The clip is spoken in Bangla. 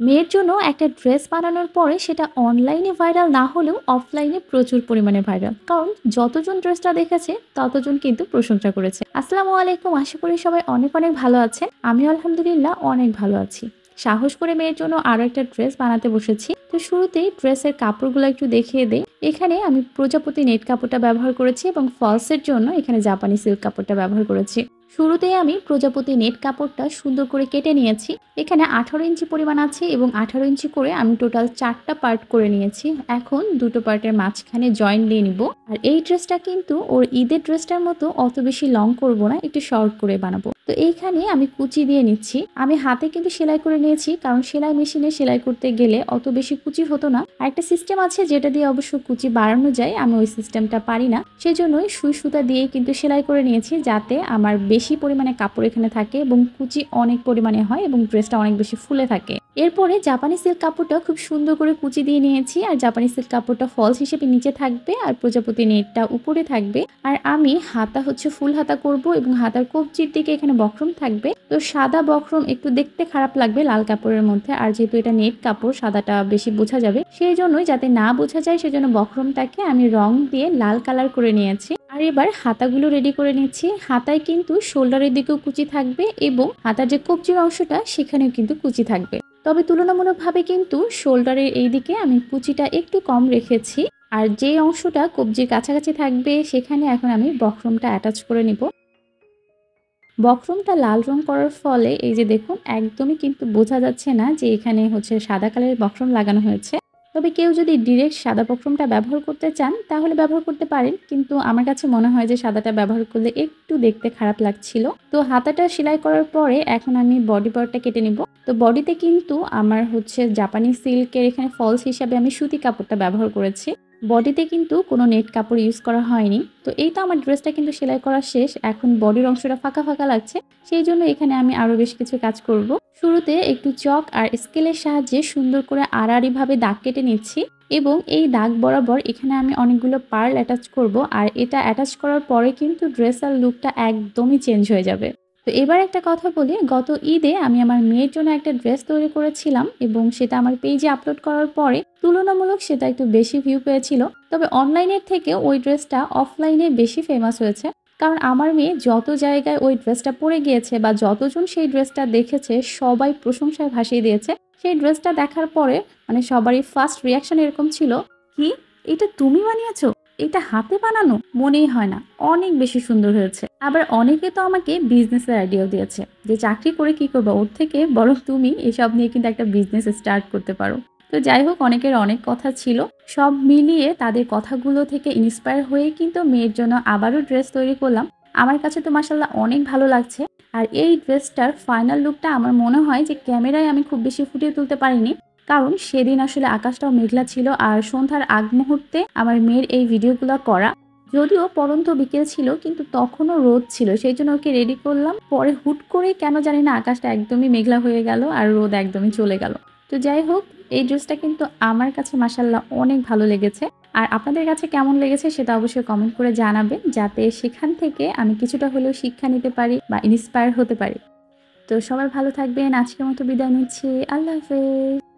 মেয়ের জন্য একটা ড্রেস বানানোর পরে সেটা অনলাইনে ভাইরাল না হলেও অফলাইনে প্রচুর পরিমাণে ভাইরাল। কারণ যতজন ড্রেসটা দেখেছে ততজন কিন্তু প্রশংসা করেছে। আসসালামু আলাইকুম, আশা করি সবাই অনেক অনেক ভালো আছেন। আমিও আলহামদুলিল্লাহ অনেক ভালো আছি। সাহস করে মেয়ের জন্য আরো একটা ড্রেস বানাতে বসেছি। তো শুরুতেই ড্রেসের কাপড়গুলো একটু দেখিয়ে দেই। এখানে আমি প্রজাপতি নেট কাপড়টা ব্যবহার করেছি এবং ফলসের জন্য এখানে জাপানি সিল্ক কাপড়টা ব্যবহার করেছি। শুরুতেই আমি প্রজাপতি নেট কাপড়টা সুন্দর করে কেটে নিয়েছি। এখানে 18 ইঞ্চি পরিমাণ আছে এবং 18 ইঞ্চি করে আমি টোটাল 4টা পার্ট করে নিয়েছি। এখন দুটো পার্টের মাঝখানে জয়েন দিয়ে নিব। আর এই ড্রেসটা কিন্তু ওর ঈদের ড্রেসটার মতো অত বেশি লং করব না, একটু শর্ট করে বানাবো। তো এইখানে আমি কুচি দিয়ে নিচ্ছি। আমি হাতে কিন্তু সেলাই করে নিয়েছি, কারণ সেলাই মেশিনে সেলাই করতে গেলে অত বেশি কুচি হতো না। আর একটা সিস্টেম আছে যেটা দিয়ে অবশ্য কুচি বাড়ানো যায়, আমি ওই সিস্টেমটা পারি না। সেজন্যই সুই সুতা দিয়ে কিন্তু সেলাই করে নিয়েছি, যাতে আমার বেশি পরিমাণে কাপড় এখানে থাকে এবং কুচি অনেক পরিমাণে হয় এবং ড্রেসটা অনেক বেশি ফুলে থাকে। এরপরে জাপানি সিল্ক কাপড়টা খুব সুন্দর করে কুচি দিয়ে নিয়েছি। আর জাপানি সিল্ক কাপড়টা ফলস হিসেবে নিচে থাকবে আর প্রজাপতি নেটটা উপরে থাকবে। আর আমি হাতা হচ্ছে ফুল হাতা করব এবং হাতার কবজির দিকে এখানে বক্রম থাকবে। তো সাদা বক্রম একটু দেখতে খারাপ লাগবে লাল কাপড়ের মধ্যে, আর যেহেতু এটা নেট কাপড় সাদাটা বেশি বোঝা যাবে, সেই জন্যই যাতে না বোঝা যায় সেজন্য বক্রমটাকে আমি রং দিয়ে লাল কালার করে নিয়েছি। আর এবার হাতাগুলো রেডি করে নিচ্ছি। হাতায় কিন্তু শোল্ডারের দিকেও কুচি থাকবে এবং হাতার যে কবজির অংশটা সেখানেও কিন্তু কুচি থাকবে। তবে তুলনামূলকভাবে কিন্তু শোল্ডারের এই দিকে আমি কুচিটা একটু কম রেখেছি। আর যে অংশটা কবজির কাছাকাছি থাকবে সেখানে এখন আমি বক্রমটা অ্যাটাচ করে নিব। বক্রমটা লাল রং করার ফলে এই যে দেখুন, একদমই কিন্তু বোঝা যাচ্ছে না যে এখানে হচ্ছে সাদা কালারের বক্রম লাগানো হয়েছে। তবে কেউ যদি ডিরেক্ট সাদা বক্রমটা ব্যবহার করতে চান তাহলে ব্যবহার করতে পারেন, কিন্তু আমার কাছে মনে হয় যে সাদাটা ব্যবহার করলে একটু দেখতে খারাপ লাগছিল। তো হাতাটা সেলাই করার পরে এখন আমি বডি পার্টটা কেটে নিব। তো বডিতে কিন্তু আমার হচ্ছে জাপানি সিল্কের এখানে ফলস হিসাবে আমি সুতি কাপড়টা ব্যবহার করেছি। বডিতে কিন্তু কোনো নেট কাপড় ইউজ করা হয়নি। তো এই তো আমার ড্রেসটা কিন্তু সেলাই করা শেষ। এখন বডির অংশটা ফাঁকা ফাঁকা লাগছে, সেই জন্য এখানে আমি আরো বেশ কিছু কাজ করব। শুরুতে একটু চক আর স্কেলের সাহায্যে সুন্দর করে আড়াআড়ি ভাবে দাগ কেটে নিচ্ছি এবং এই দাগ বরাবর এখানে আমি অনেকগুলো পার্ল অ্যাটাচ করব। আর এটা অ্যাটাচ করার পরে কিন্তু ড্রেসের লুকটা একদমই চেঞ্জ হয়ে যাবে। তো এবার একটা কথা বলি, গত ঈদে আমি আমার মেয়ের জন্য একটা ড্রেস তৈরি করেছিলাম এবং সেটা আমার পেজে আপলোড করার পরে তুলনামূলক সেটা একটু বেশি ভিউ পেয়েছিল। তবে অনলাইনের থেকে ওই ড্রেসটা অফলাইনে বেশি ফেমাস হয়েছে, কারণ আমার মেয়ে যত জায়গায় ওই ড্রেসটা পরে গিয়েছে বা যতজন সেই ড্রেসটা দেখেছে সবাই প্রশংসায় ভাসিয়ে দিয়েছে। সেই ড্রেসটা দেখার পরে মানে সবারই ফার্স্ট রিয়াকশন এরকম ছিল, কি এটা তুমি বানিয়েছো? এটা হাতে বানানো? মনেই হয় না, অনেক বেশি সুন্দর হয়েছে। আবার অনেকে তো আমাকে বিজনেসের আইডিয়াও দিয়েছে যে চাকরি করে কি করবা, ওর থেকে বরং তুমি এসব নিয়ে কিন্তু একটা বিজনেস স্টার্ট করতে পারো। তো যাই হোক, অনেকের অনেক কথা ছিল, সব মিলিয়ে তাদের কথাগুলো থেকে ইন্সপায়ার হয়ে কিন্তু মেয়ের জন্য আবারও ড্রেস তৈরি করলাম। আমার কাছে তো মাশাআল্লাহ অনেক ভালো লাগছে। আর এই ড্রেসটার ফাইনাল লুকটা আমার মনে হয় যে ক্যামেরায় আমি খুব বেশি ফুটিয়ে তুলতে পারিনি, কারণ সেদিন আসলে আকাশটাও মেঘলা ছিল আর সন্ধ্যার আগ মুহূর্তে আমার মেয়ের এই ভিডিওগুলো করা। যদিও পড়ন্ত বিকেল ছিল কিন্তু তখনও রোদ ছিল, সেই জন্য ওকে রেডি করলাম। পরে হুট করে কেন জানি না আকাশটা একদমই মেঘলা হয়ে গেল আর রোদ একদমই চলে গেল। তো যাই হোক, এই ড্রেসটা কিন্তু আমার কাছে মাশাআল্লাহ অনেক ভালো লেগেছে। আর আপনাদের কাছে কেমন লেগেছে সেটা অবশ্যই কমেন্ট করে জানাবেন, যাতে সেখান থেকে আমি কিছুটা হলেও শিক্ষা নিতে পারি বা ইন্সপায়ার হতে পারি। তো সবাই ভালো থাকবেন। আজকের মতো বিদায় নিচ্ছি। আল্লাহ হাফেজ।